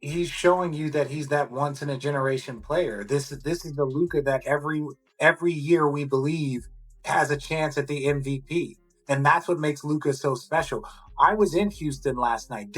he's showing you that he's that once in a generation player. This is the Luca that every year we believe has a chance at the MVP, and that's what makes Luca so special. I was in Houston last night.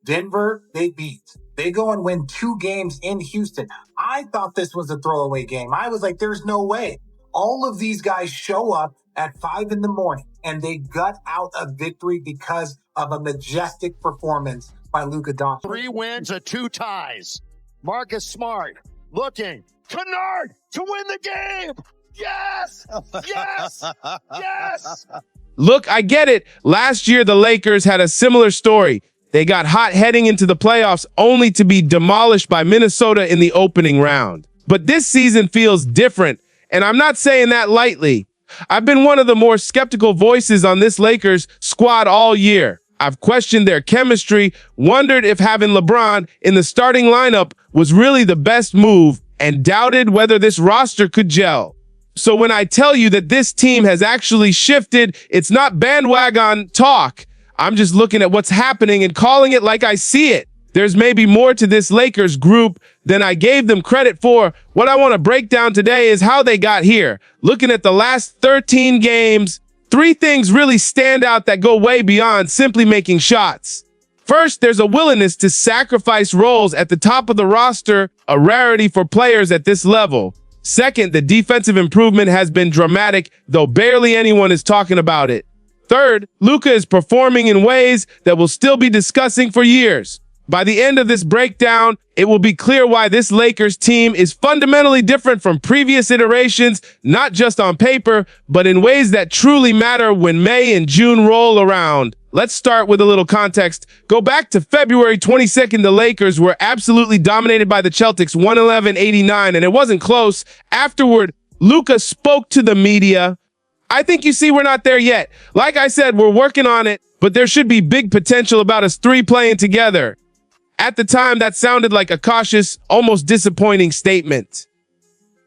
Denver, they beat. They go and win 2 games in Houston. I thought this was a throwaway game. I was like, "There's no way." All of these guys show up at 5 in the morning and they gut out a victory because of a majestic performance by Luka Doncic. 3 wins and 2 ties. Marcus Smart looking. Kennard to win the game. Yes! Yes! Yes! Look, I get it. Last year, the Lakers had a similar story. They got hot heading into the playoffs only to be demolished by Minnesota in the opening round. But this season feels different, and I'm not saying that lightly. I've been one of the more skeptical voices on this Lakers squad all year. I've questioned their chemistry, wondered if having LeBron in the starting lineup was really the best move, and doubted whether this roster could gel. So when I tell you that this team has actually shifted, it's not bandwagon talk. I'm just looking at what's happening and calling it like I see it. There's maybe more to this Lakers group than I gave them credit for. What I want to break down today is how they got here. Looking at the last 13 games, 3 things really stand out that go way beyond simply making shots. First, there's a willingness to sacrifice roles at the top of the roster, a rarity for players at this level. Second, the defensive improvement has been dramatic, though barely anyone is talking about it. Third, Luka is performing in ways that we'll still be discussing for years. By the end of this breakdown, it will be clear why this Lakers team is fundamentally different from previous iterations, not just on paper, but in ways that truly matter when May and June roll around. Let's start with a little context. Go back to February 22nd, the Lakers were absolutely dominated by the Celtics 111-89, and it wasn't close. Afterward, Luka spoke to the media. I think you see we're not there yet. Like I said, we're working on it, but there should be big potential about us 3 playing together. At the time, that sounded like a cautious, almost disappointing statement.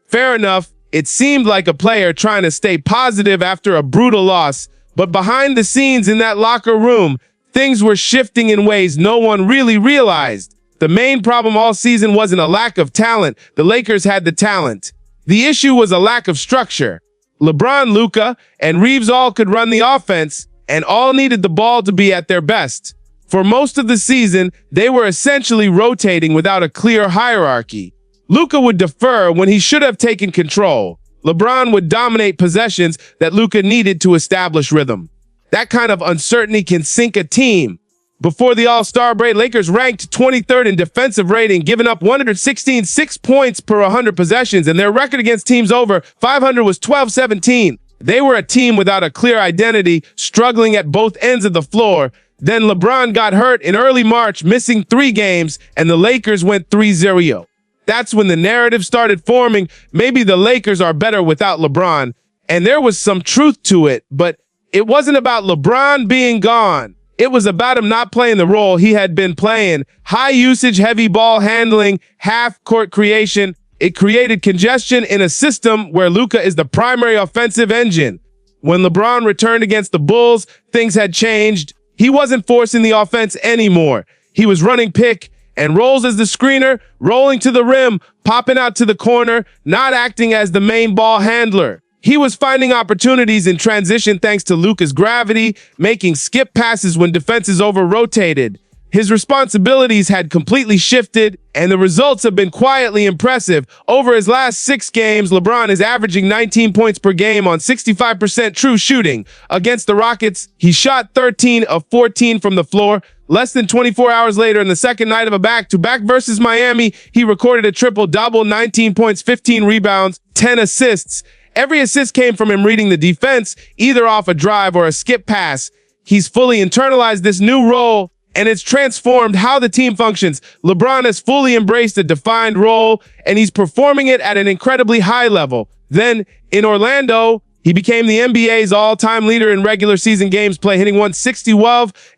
Fair enough, it seemed like a player trying to stay positive after a brutal loss, but behind the scenes in that locker room, things were shifting in ways no one really realized. The main problem all season wasn't a lack of talent. The Lakers had the talent. The issue was a lack of structure. LeBron, Luka, and Reeves all could run the offense, and all needed the ball to be at their best. For most of the season, they were essentially rotating without a clear hierarchy. Luka would defer when he should have taken control. LeBron would dominate possessions that Luka needed to establish rhythm. That kind of uncertainty can sink a team. Before the All-Star break, Lakers ranked 23rd in defensive rating, giving up 116 points per 100 possessions, and their record against teams over 500 was 12-17. They were a team without a clear identity, struggling at both ends of the floor. Then LeBron got hurt in early March, missing 3 games, and the Lakers went 3-0. That's when the narrative started forming. Maybe the Lakers are better without LeBron, and there was some truth to it, but it wasn't about LeBron being gone. It was about him not playing the role he had been playing. High usage, heavy ball handling, half-court creation. It created congestion in a system where Luka is the primary offensive engine. When LeBron returned against the Bulls, things had changed. He wasn't forcing the offense anymore. He was running pick and rolls as the screener, rolling to the rim, popping out to the corner, not acting as the main ball handler. He was finding opportunities in transition thanks to Luka's gravity, making skip passes when defenses over-rotated. His responsibilities had completely shifted, and the results have been quietly impressive. Over his last 6 games, LeBron is averaging 19 points per game on 65% true shooting. Against the Rockets, he shot 13 of 14 from the floor. Less than 24 hours later, in the second night of a back-to-back versus Miami, he recorded a triple-double, 19 points, 15 rebounds, 10 assists. Every assist came from him reading the defense, either off a drive or a skip pass. He's fully internalized this new role, and it's transformed how the team functions. LeBron has fully embraced a defined role, and he's performing it at an incredibly high level. Then, in Orlando, he became the NBA's all-time leader in regular season games play, hitting 160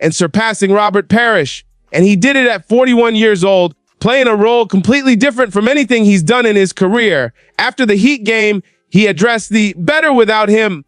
and surpassing Robert Parrish. And he did it at 41 years old, playing a role completely different from anything he's done in his career. After the Heat game, he addressed the better without him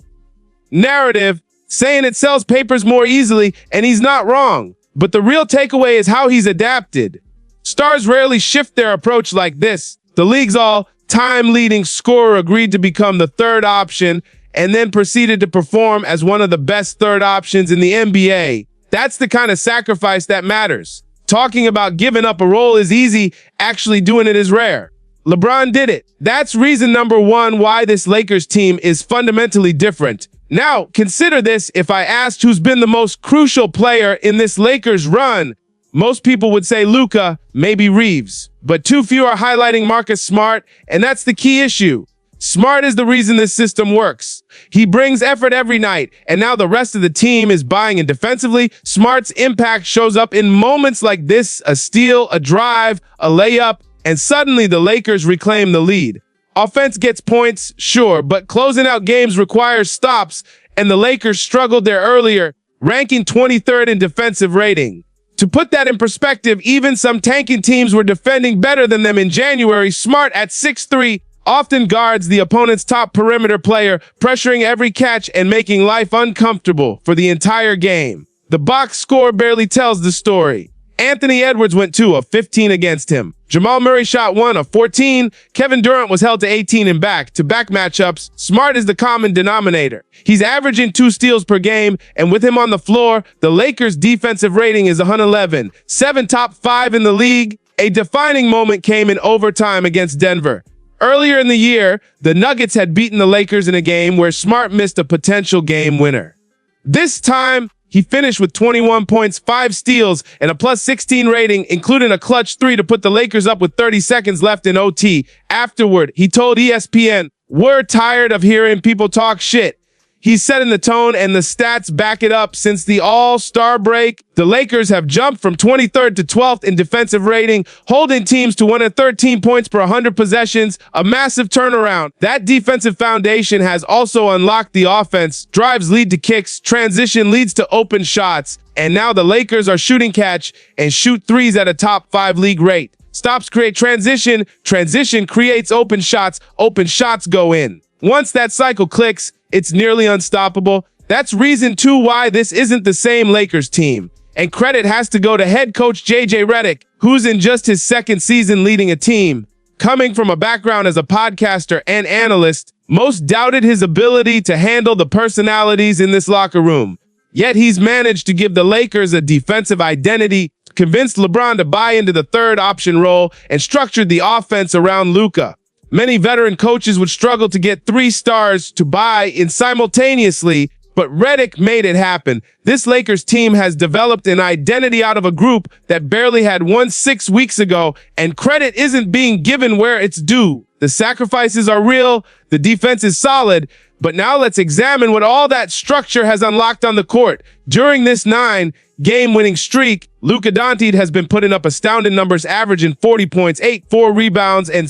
narrative, saying it sells papers more easily, and he's not wrong. But the real takeaway is how he's adapted. Stars rarely shift their approach like this. The league's all-time leading scorer agreed to become the third option and then proceeded to perform as one of the best third options in the NBA. That's the kind of sacrifice that matters. Talking about giving up a role is easy, actually doing it is rare. LeBron did it. That's reason number one why this Lakers team is fundamentally different. Now, consider this. If I asked who's been the most crucial player in this Lakers run, most people would say Luka, maybe Reeves. But too few are highlighting Marcus Smart, and that's the key issue. Smart is the reason this system works. He brings effort every night, and now the rest of the team is buying in defensively. Smart's impact shows up in moments like this: a steal, a drive, a layup, and suddenly the Lakers reclaim the lead. Offense gets points, sure, but closing out games requires stops, and the Lakers struggled there earlier, ranking 23rd in defensive rating. To put that in perspective, even some tanking teams were defending better than them in January. Smart at 6'3", often guards the opponent's top perimeter player, pressuring every catch and making life uncomfortable for the entire game. The box score barely tells the story. Anthony Edwards went 2 of 15 against him. Jamal Murray shot 1 of 14. Kevin Durant was held to 18 in back-to-back matchups. Smart is the common denominator. He's averaging 2 steals per game, and with him on the floor, the Lakers' defensive rating is 111, 7 top 5 in the league. A defining moment came in overtime against Denver. Earlier in the year, the Nuggets had beaten the Lakers in a game where Smart missed a potential game winner. This time, he finished with 21 points, 5 steals, and a plus 16 rating, including a clutch 3 to put the Lakers up with 30 seconds left in OT. Afterward, he told ESPN, "We're tired of hearing people talk shit." He's setting the tone, and the stats back it up. Since the All-Star break, the Lakers have jumped from 23rd to 12th in defensive rating, holding teams to 113 points per 100 possessions, a massive turnaround. That defensive foundation has also unlocked the offense. Drives lead to kicks, transition leads to open shots, and now the Lakers are shooting catch and shoot threes at a top 5 league rate. Stops create transition, transition creates open shots go in. Once that cycle clicks, it's nearly unstoppable. That's reason 2 why this isn't the same Lakers team. And credit has to go to head coach JJ Redick, who's in just his second season leading a team. Coming from a background as a podcaster and analyst, most doubted his ability to handle the personalities in this locker room. Yet he's managed to give the Lakers a defensive identity, convinced LeBron to buy into the third option role, and structured the offense around Luka. Many veteran coaches would struggle to get 3 stars to buy in simultaneously, but Redick made it happen. This Lakers team has developed an identity out of a group that barely had one 6 weeks ago, and credit isn't being given where it's due. The sacrifices are real, the defense is solid, but now let's examine what all that structure has unlocked on the court. During this 9-game-winning streak, Luka Doncic has been putting up astounding numbers, averaging 40 points, 4 rebounds, and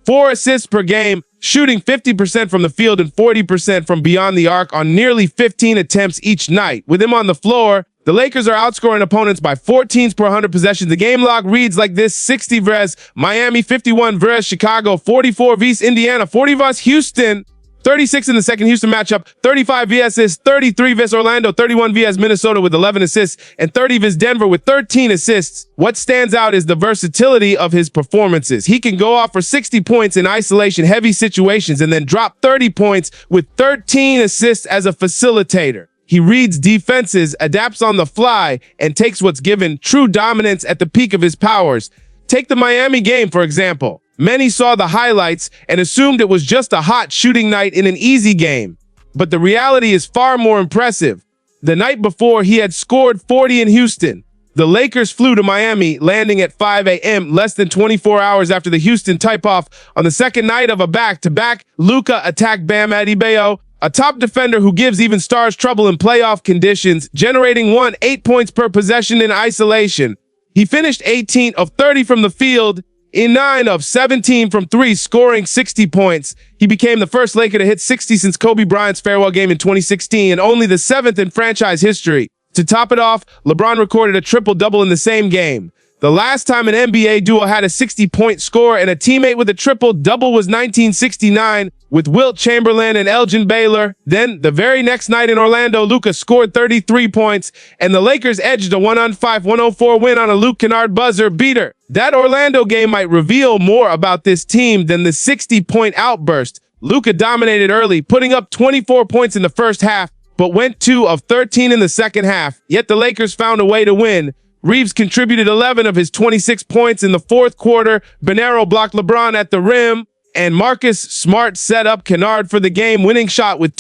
4 assists per game, shooting 50% from the field and 40% from beyond the arc on nearly 15 attempts each night. With him on the floor, the Lakers are outscoring opponents by 14 per 100 possessions. The game log reads like this: 60 vs. Miami, 51 vs. Chicago, 44 vs. Indiana, 40 vs. Houston, 36 in the second Houston matchup, 35 vs. assists, 33 vs. Orlando, 31 vs. Minnesota with 11 assists, and 30 vs. Denver with 13 assists. What stands out is the versatility of his performances. He can go off for 60 points in isolation-heavy situations and then drop 30 points with 13 assists as a facilitator. He reads defenses, adapts on the fly, and takes what's given. True dominance at the peak of his powers. Take the Miami game, for example. Many saw the highlights and assumed it was just a hot shooting night in an easy game. But the reality is far more impressive. The night before, he had scored 40 in Houston. The Lakers flew to Miami, landing at 5 a.m., less than 24 hours after the Houston tip-off. On the second night of a back-to-back, Luka attacked Bam Adebayo, a top defender who gives even stars trouble in playoff conditions, generating 8 points per possession in isolation. He finished 18 of 30 from the field, in 9 of 17 from 3, scoring 60 points. He became the first Laker to hit 60 since Kobe Bryant's farewell game in 2016, and only the 7th in franchise history. To top it off, LeBron recorded a triple-double in the same game. The last time an NBA duo had a 60-point score and a teammate with a triple-double was 1969 with Wilt Chamberlain and Elgin Baylor. Then, the very next night in Orlando, Luka scored 33 points, and the Lakers edged a 105-104 win on a Luke Kennard buzzer beater. That Orlando game might reveal more about this team than the 60-point outburst. Luka dominated early, putting up 24 points in the first half, but went 2 of 13 in the second half. Yet the Lakers found a way to win. Reeves contributed 11 of his 26 points in the fourth quarter. Banero blocked LeBron at the rim, and Marcus Smart set up Kennard for the game-winning shot with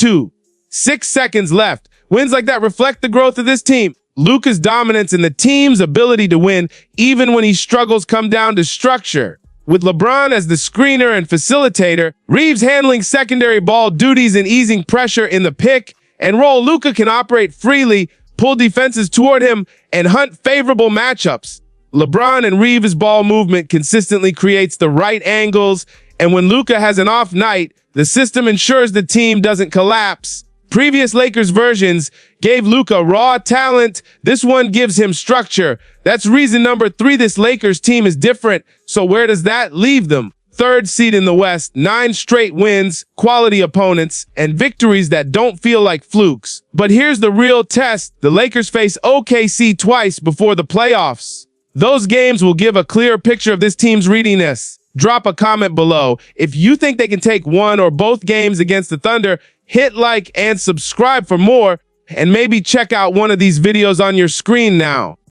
6 seconds left. Wins like that reflect the growth of this team. Luka's dominance and the team's ability to win, even when he struggles, come down to structure. With LeBron as the screener and facilitator, Reeves handling secondary ball duties and easing pressure in the pick and roll, Luka can operate freely, pull defenses toward him, and hunt favorable matchups. LeBron and Reeves' ball movement consistently creates the right angles, and when Luka has an off night, the system ensures the team doesn't collapse. Previous Lakers versions gave Luka raw talent. This one gives him structure. That's reason number 3 this Lakers team is different. So where does that leave them? 3rd seed in the West, 9 straight wins, quality opponents, and victories that don't feel like flukes. But here's the real test. The Lakers face OKC twice before the playoffs. Those games will give a clear picture of this team's readiness. Drop a comment below. If you think they can take one or both games against the Thunder, hit like and subscribe for more, and maybe check out one of these videos on your screen now.